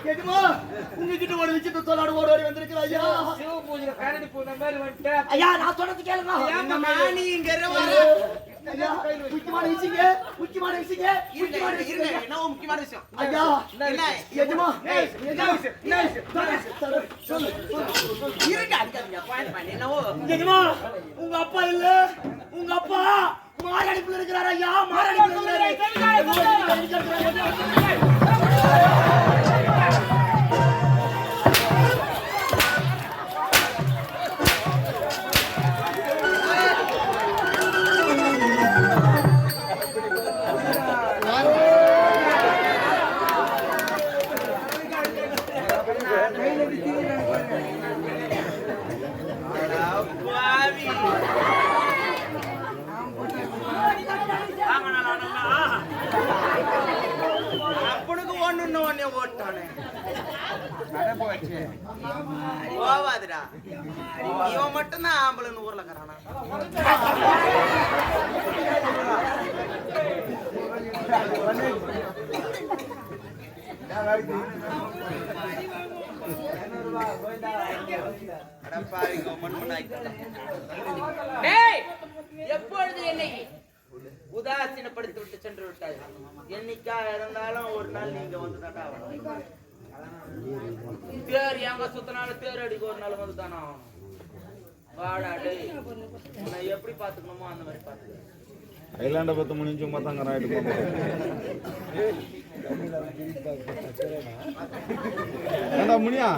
கேக்குமா உங்ககிட்ட ஒரு விஷயத்தை சொல்லாடு ஓடி வந்திருக்கிறேன் ஐயா. சிவ பூஜையில கரடி பூந்த மாதிரி வந்துட்டேன். ஐயா நான் சொன்னது கேளுங்க. ஏங்க மானி இங்க வர. ஐயா முக்கியமான விஷயம் இருங்க என்ன முக்கியமான விஷயம். ஐயா என்ன எஜமா என்ன விஷயம் சொல்லு இருங்க அடிக்காதீங்க பாயிண்ட் பண்ணி என்னவோ. எஜமா உங்க அப்பா இல்ல உங்க அப்பா மாரடிப்புல இருக்கிறார் ஐயா. மாரடிப்புல அப்பனுக்கு ஒண்ணு ஒண்ணே ஓட்டானே போவாதுடா. இவன் மட்டும் தான் ஆம்பளைன்னு ஊர்ல இருக்கிறானா. எப்பொழுது என்னை உதாசீனப்படுத்தி விட்டு சென்று விட்டாய். என்னைக்கா இருந்தாலும் ஒரு நாள் நீங்க வந்துதாண்டா தேர் எங்க சுத்தினாலும் தேர் அடிக்க ஒரு நாள் வந்துதானா வாடாடு. நான் எப்படி பாத்துக்கணுமோ அந்த மாதிரி பாத்துக்கிறேன். ஐலாண்ட பத்து முடிஞ்சு மத்தாங்க ராயிட்டு ஏண்டா முனியா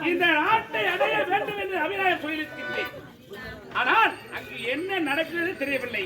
இந்த நாட்டை அடைய வேண்டும் என்று அபிநயம் சொல்லியிருக்கின்றேன். ஆனால் அங்கு என்ன நடக்கிறது தெரியவில்லை.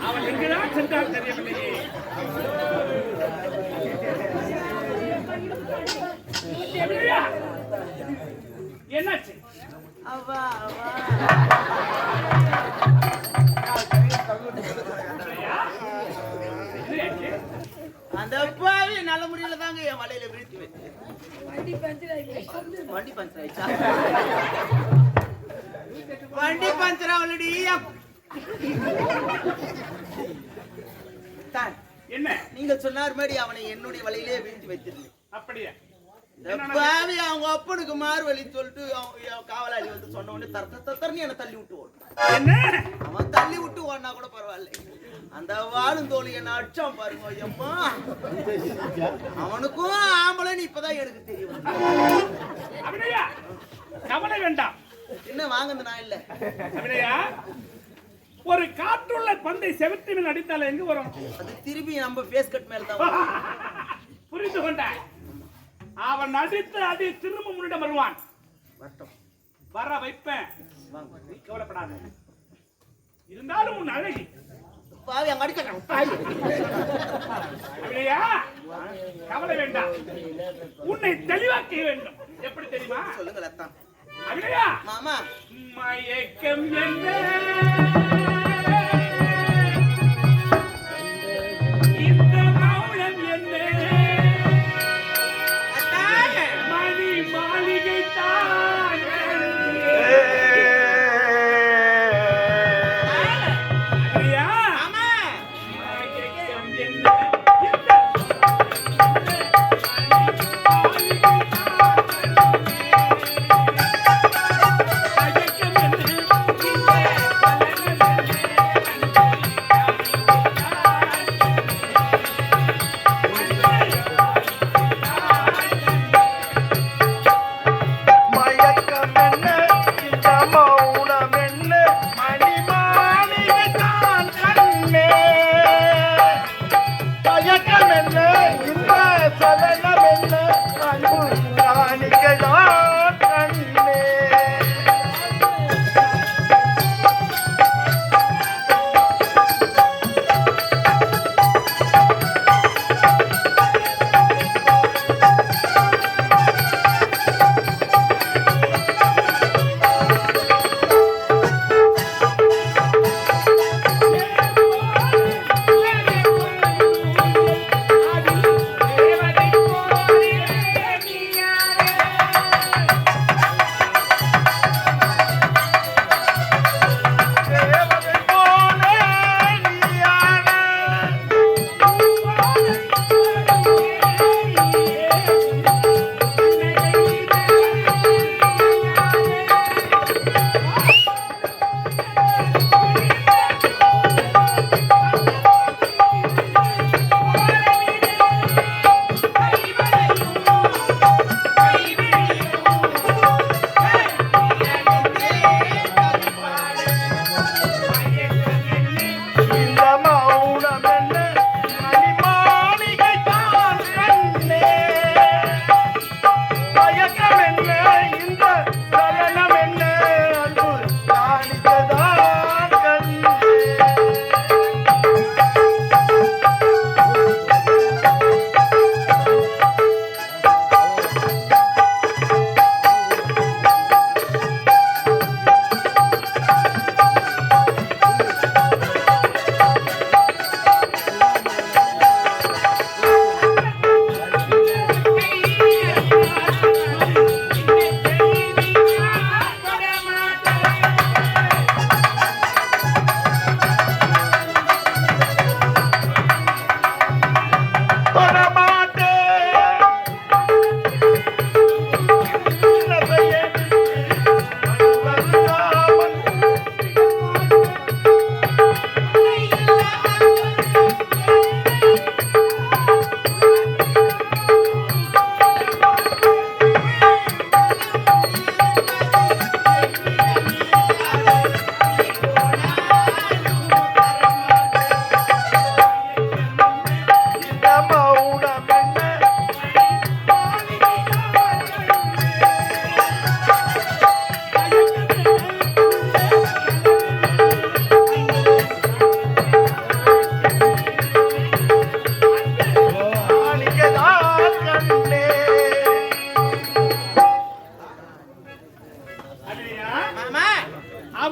அவன் எங்குதான் சென்றால் தெரியவில்லையே. என்னாச்சு? அந்த அப்பாவி நல்ல முறையில தாங்க என் மலையில விழுத்து வச்சு வண்டி பஞ்சர் ஆயிடுச்சா? வண்டி பஞ்சர் ஆல்ரெடி. என்ன நீங்க சொன்னார் மாதிரி அவனை என்னுடைய வலையிலே வீழ்த்தி வைத்திருந்தேன். அப்படியா? பாவி அவங்க அப்பனுக்கு மாறு வழி சொல்லிட்டு காவலாளி வந்து சொன்ன உடனே தரன்னு என்ன தள்ளி விட்டு ஓடுறான். அவன் தள்ளி விட்டு ஓடினா கூட பரவாயில்ல. அந்த வாழும் தோழி என்ன அடிச்சான் பாருங்க ஐயம்மா. அவனுக்கும் ஆம்பளைன்னு இப்பதான் எனக்கு தெரியும். கவலை வேண்டாம். என்ன வாங்குது நான் இல்ல அபிநயா. ஒரு காற்றுள்ள பந்தை செவத்தி மேல் அடித்தால எங்க வரும்? அது திருப்பி நம்ம ஃபேஸ் கட் மேல தான். புரிந்து கொண்டாய்? அவன் அடித்து அடி திரும்ப முன்னிடம் வருவான். வர வைப்பேன், கவலைப்படாத. இருந்தாலும் உன் அழகி பாவி அங்க அடிக்கிறான். கவலை வேண்டாம், உன்னை தெளிவாக்க வேண்டும். எப்படி தெரியுமா? சொல்லுங்க லத்தா. மாமா மயக்கம் என்ன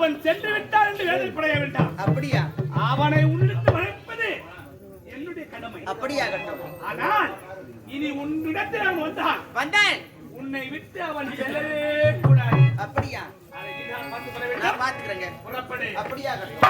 அவன் சென்று விட்டான் என்று வேதனைப்படைய வேண்டாம். அப்படியா? அவனை உன்னிடத்து வளர்ப்பது என்னுடைய கடமை. அப்படியாகட்டும். ஆனால் இனி உன்னிடத்தில் அவன் வந்தேன். உன்னை விட்டு அவன் செல்லவே கூடாது. அப்படியா? அதை நீ தான் பார்த்துக் கொள்ள நான் வேண்டும். பாத்துக்கிறேங்க. புறப்படு. அப்படியாகட்டும்.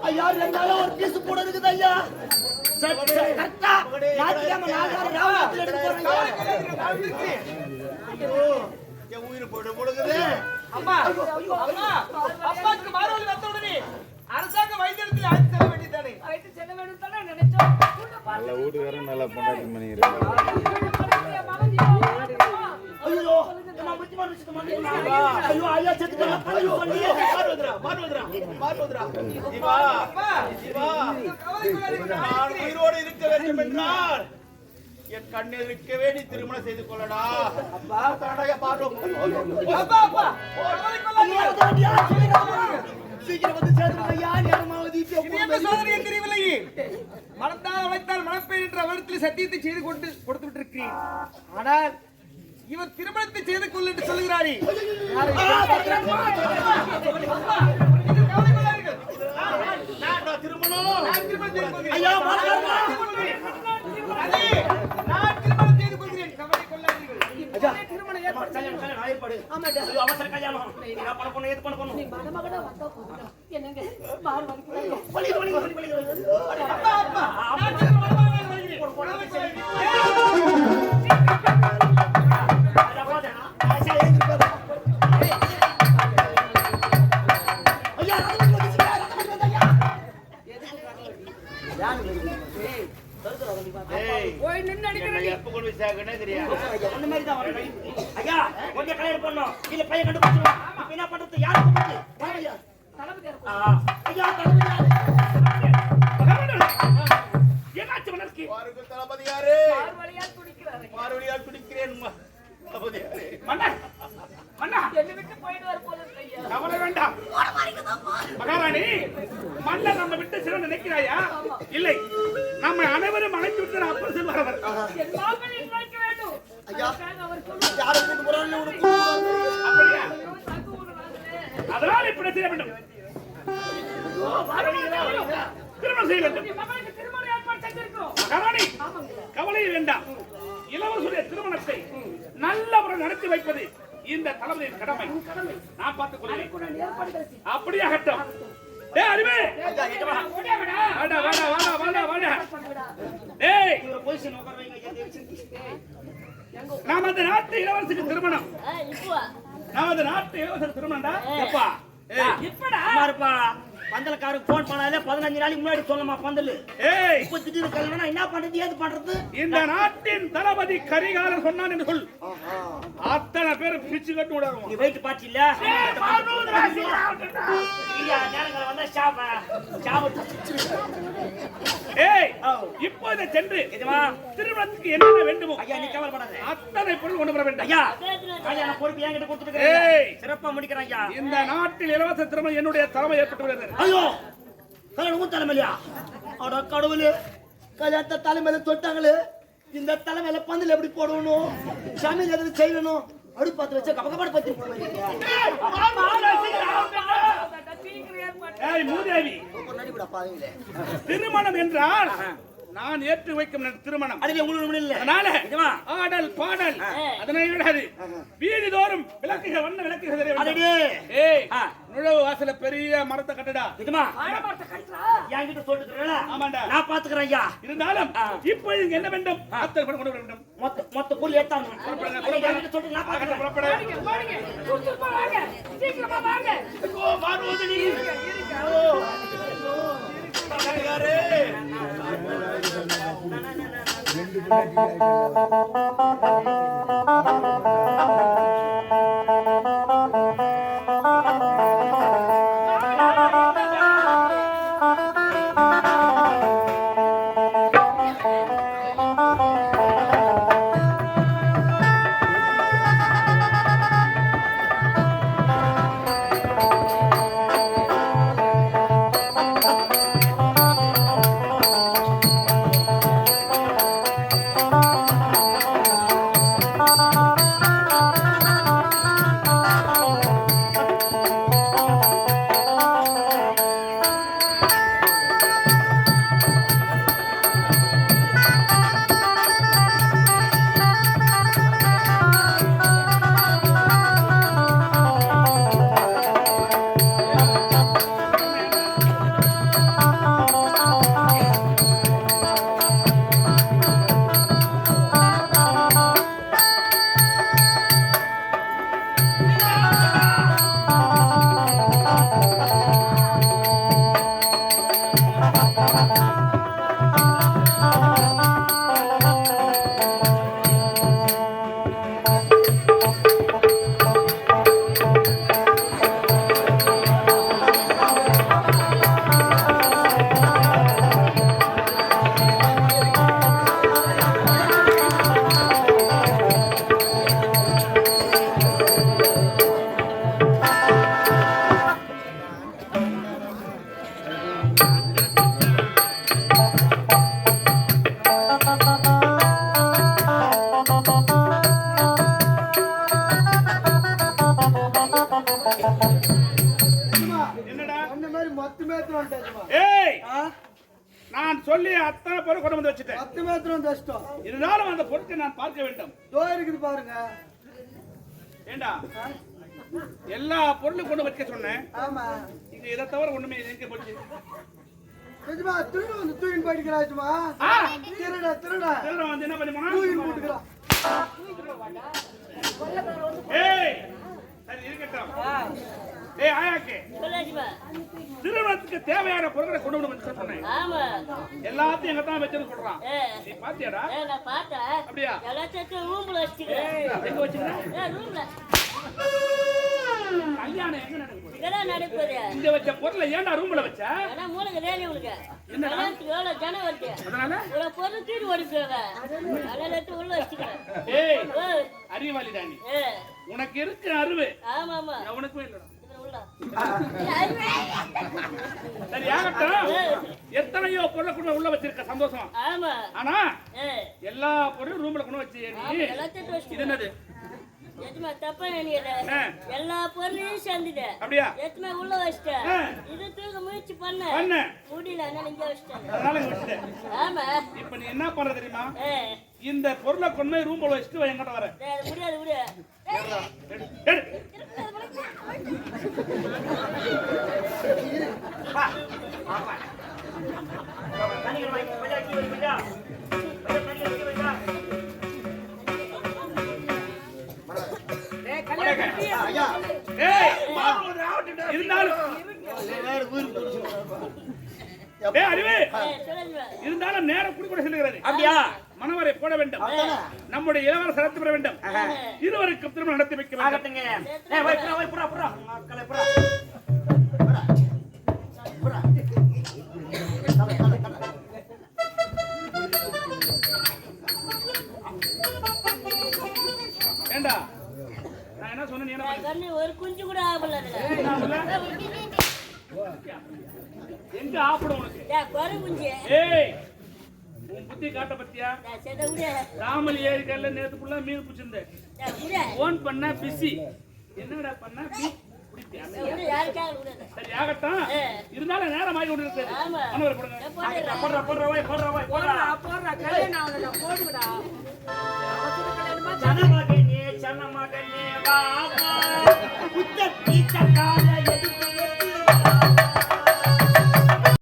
ஐயா ரெண்டாலும் ஒரு பீஸ் கூட இருக்குது ஐயா. கரெக்டா ஞாயிற்றுக்கிழமை 4 நாள் ராவணத்துல எடுத்து போறீங்க. என் உயிர் போட்டு போடுகிறது. அம்மா அம்மா அப்பாக்கு மாறுவலி வந்த உடனே அரசாங்க வைத்தியத்தில் அழைத்து செல்ல வேண்டியதானே? அழைத்து செல்ல வேண்டும் தானே நினைச்சோம். நல்ல வீட்டுக்காரன் நல்லா பொண்டாட்டி பண்ணிக்கிறேன். ஐயோ நான் முக்கியமான விஷயத்தை மன்னிக்கணும். ஐயோ ஐயா செத்துட்டாங்க. ஐயோ பண்ணி மாறுவதுரா. ஜீவா, ஜீவா, நான் உயிரோடு இருக்க வேண்டும் என்றால் என் கண்ணில் இருக்கவே நீ திருமணம் செய்து கொள்ளடா. அப்பா தடக பாரு. அப்பா அப்பா சீக்கிரம் வந்து சேர்ந்து ஐயா நேரமாவது என்ன சோதனை தெரியவில்லையே. மனத்தால் அழைத்தால் மனப்பேன் என்ற அவரிடத்தில் சத்தியத்தை செய்து கொடுத்து விட்டிருக்கிறேன். ஆனால் இவர் திருமணத்தை செய்து கொள்ள என்று சொல்லுகிறாரே. ஐயா மார்கமா நான் திருமணம் செய்து கொள்கிறேன். கவலை கொள்ளாதீர்கள். ஐயா திருமணம் கல்யாணம் ஆயிடுபாடு. ஆமாடா ஐயோ அவசர கல்யாணம். நான் பண்ண பொண்ணு ஏது பண்ண பொண்ணு. நீ மகமகனா வந்தா போதும். என்னங்க மார் வலிக்குது. பள்ளி அப்பா அப்பா நான் திருமணம் வருகிறேன். போய் நின்னு அடிக்கிறீ. எப்ப கொண்டு போய் சேர்க்கனே தெரியாது. அந்த மாதிரி தான் வரணும். ஐயா கொஞ்சம் கல்யாணம் பண்ணோம். இல்ல பையன் கண்டுபிடிச்சிருவோம். இப்ப என்ன பண்றது? யாரு கூப்பிட்டு? ஐயா தளபதியார் ஐயா தளபதி என்னாச்சு உனக்கு? பாருங்க தளபதியாரே. மார் வலியா துடிக்கிறாரு. பார்வதியால் துடிக்கிறேன் தளபதியாரே. மன்னா மன்னா என்ன விட்டு போயிடுவார் போல இருக்கு ஐயா. கவலை வேண்டாம் மகாராணி. மன்னர் நம்ம விட்டு சிறந்த நினைக்கிறாயா? இல்லை, நம்ம அனைவரும் அழைத்து விட்டு அப்பர் செல்வார் அவர். என் மாமனை நினைக்க வேண்டும். அதுக்காக அவர் சொல்லுவார். யாரு கூப்பிட்டு போறாங்க? உனக்கு கூப்பிடுவாங்க. அப்படியா? ஐயோ, தகு ஊருவாங்களே. அதனால் இப்படி செய்ய வேண்டும். திருமணம் செய்ய வேண்டும். என் மகனுக்கு திருமண ஏற்பாடு செஞ்சிருக்கிறோம். மகாராணி ஆமாங்க. கவலை வேண்டாம். இளவரசுடைய திருமணத்தை நல்ல முறை நடத்தி வைப்பது இந்த தளபதியின் கடமை. நான் பார்த்துக் கொள்கிறேன். கூட ஏற்பாடுகள் செய். அப்படியாகட்டும். டேய் அறிவே, ஓடியாங்கடா. வாடா வாடா வாடா வாடா வாடா. பண்ணுடா. டேய், ஒரு பொசிஷன் உட்கார வைங்க. ஐயா தெரிச்சு. நமது நாட்டு இளவரசுக்கு திருமணம். நமது நாட்டு இளவரசர் திருமணம்டா. எப்பா? இப்படா பாருப்பா பந்தலக்காரருக்கு போன் பண்ணாலே 15 நாளைக்கு முன்னாடி சொல்லமா பந்தல். ஏய், இப்ப திடீர்னு கல்யாணம் என்ன பண்றது? ஏது பண்றது? இந்த நாட்டின் தளபதி கரிகாலன் சொன்னான் என்று சொல். அத்தனை பேர் பிச்சு கட்டு விடாங்க. நீ வெயிட் பாத்து இல்ல? ஐயா நேரங்கள வந்தா சாப்பிட்டு. ஏய், இப்போது சென்று எதுமா? திருமணத்துக்கு என்னென்ன வேண்டுமோ ஐயா நீ கவலைப்படாத. அத்தனை பொருள் கொண்டு வர வேண்டும். ஐயா கல்யாண பொறுப்பு என்கிட்ட ஏய். கொடுத்துருக்கேன். சிறப்பா முடிக்கிறேன் ஐயா. இந்த நாட்டில் இலவச திருமணம் என்னுடைய தலைமை ஏற்பட்டு விடுகிறது. ஐயோ கல்யாணம் தலைமையா? அட கடவுளே, கல்யாணத்தை தலைமையில தொட்டாங்களே. இந்த தலைமையில பந்தல் எப்படி போடணும்? சமையல் எதுவும் செய்யணும்? அடுப்பாத்து வச்ச கபகபாடு பத்தி ஏய் மூதேவி, நடிபடா பாருங்களே. திருமணம் என்றால் நான் ஏற்று வைக்கும் திருமணம். அதுல உங்களுக்கு இல்ல. அதனால நிஜமா? ஆடல் பாடல் அதனை விடாது. வீதிதோறும் விளக்குகள் வண்ண விளக்குகள் தெரிய வேண்டும். அடடே. ஏய், நுழைவு வாசல்ல பெரிய மரத்தை கட்டுடா. நிஜமா? என்கிட்ட சொல்லிட்டுறல. ஆமாண்டா. நான் பாத்துக்கிறேன் ஐயா. இருந்தாலும் இப்போ இங்க என்ன வேண்டும்? அத்தனை பேர் கொண்டு வர வேண்டும். மொத்த கூலி ஏத்தாங்க. என்கிட்ட சொல்லிட்டு நான் பாத்துக்கிறேன். புறப்பட. வாங்க சீக்கிரமா வாங்க. ஓ மாறுவது நீ. தளபதியாரே. என்னடா அந்த மாதிரி மொத்த மேத்திரம் வந்துட்டாச்சுமா. ஏய் ஆ? நான் சொல்லி அத்தனை பொருள் கொண்டு வந்து வச்சுட்டேன். மொத்த மேத்திரம் வந்து கஷ்டம். இருந்தாலும் அந்த பொருட்களை நான் பார்க்க வேண்டும். தோ இருக்குது பாருங்க. ஏண்டா எல்லா பொருளும் கொண்டு வைக்க சொன்னேன். ஆமா. இங்க இதை தவிர ஒண்ணுமே எங்க போச்சு? நிஜமா திருட வந்து தூக்கின்னு போயிட்டுக்கிறாச்சுமா. ஆ, திருடா திருடா திருடன் வந்து என்ன பண்ணி போனா? தூக்கின்னு போட்டுக்கிறான். ஏய் சரி இருக்கட்டும். ஏய் ஆயாக்கே சொல்லாச்சுமா. திருமணத்துக்கு தேவையான பொருட்களை கொண்டு வந்து சொன்னேன். ஆமா. எல்லாத்தையும் எங்க தான் வச்சிருந்து சொல்றான். நீ பாத்தியாடா? நான் பார்த்தேன். அப்படியா? எல்லாத்தையும் ரூம்ல வச்சுக்கிறேன். எங்க வச்சிருக்க? ரூம்ல. கல்யாணம் எங்க நடக்குது? இதெல்லாம் நடக்குது. இங்க வச்ச பொருளை ஏன்டா ரூம்ல வச்ச? ஆனா மூளைக்கு வேலை உனக்கு. என்னடா? கல்யாணத்துக்கு எவ்வளவு ஜனம் வருது. அதனால இவ்வளவு பொருள் தீடு ஓடிக்குவாங்க. அதெல்லாம் எடுத்து உள்ள வச்சுக்கிறேன். ஏய் அறிவாளிடா நீ. உனக்கு இருக்கு அறிவு. ஆமா ஆமா. உனக்கும் இல்லடா. இதுல உள்ள. சரி ஆகட்டும். எத்தனையோ பொருளை கொண்டு உள்ள வச்சிருக்க சந்தோஷம். ஆமா. ஆனா எல்லா பொருளும் ரூம்ல கொண்டு வச்சு நீ எல்லாத்தையும் இது வச்சுக்கிறேன். என்னது? எதுமா தப்பா நினைக்கல. எல்லா பொருளையும் சேர்ந்துட்டு அப்படியா? எதுமே உள்ள வச்சிட்டேன். இது தூக்க முயற்சி பண்ண முடியல. அதனால இங்க வச்சிட்டேன். அதனால இங்க வச்சுட்டேன். ஆமா. இப்ப நீ என்ன பண்ற தெரியுமா? இந்த பொருளை கொண்டு போய் ரூம்ல வச்சுட்டு எங்கிட்ட வர. முடியாது முடியாது. ஐயா இருந்தாலும் நேரம் குடிக்கூட செல்லுகிறது. அப்படியா? மணவரை போட வேண்டும். நம்முடைய இளவரசர் நடத்தி பெற வேண்டும். இருவருக்கும் திருமணம் நடத்தி வைக்க வேண்டும். ஏண்டா நான் என்ன சொன்னேன்? நீ என்ன பண்ண? கண்ணு ஒரு குஞ்சு கூட ஆகல. எங்க ஆப்படும் உனக்கு? குறை குஞ்சு. ஏய் உன் புத்தி காட்ட பத்தியா? செத முடிய. ராமலி ஏரிக்கல்ல நேத்து ஃபுல்லா மீன் பிடிச்சிருந்தேன். போன் பண்ண பிஸி. என்னடா பண்ண? சரி ஆகட்டும். இருந்தாலும் நேரம் ஆகி கொண்டு இருக்கு. மனவரை போடுங்க. போடுறா கல்யாணம் அவனை போடுங்கடா. சனமகனே சனமகனே வா வா புத்த பீச்சக்கால எதுக்கு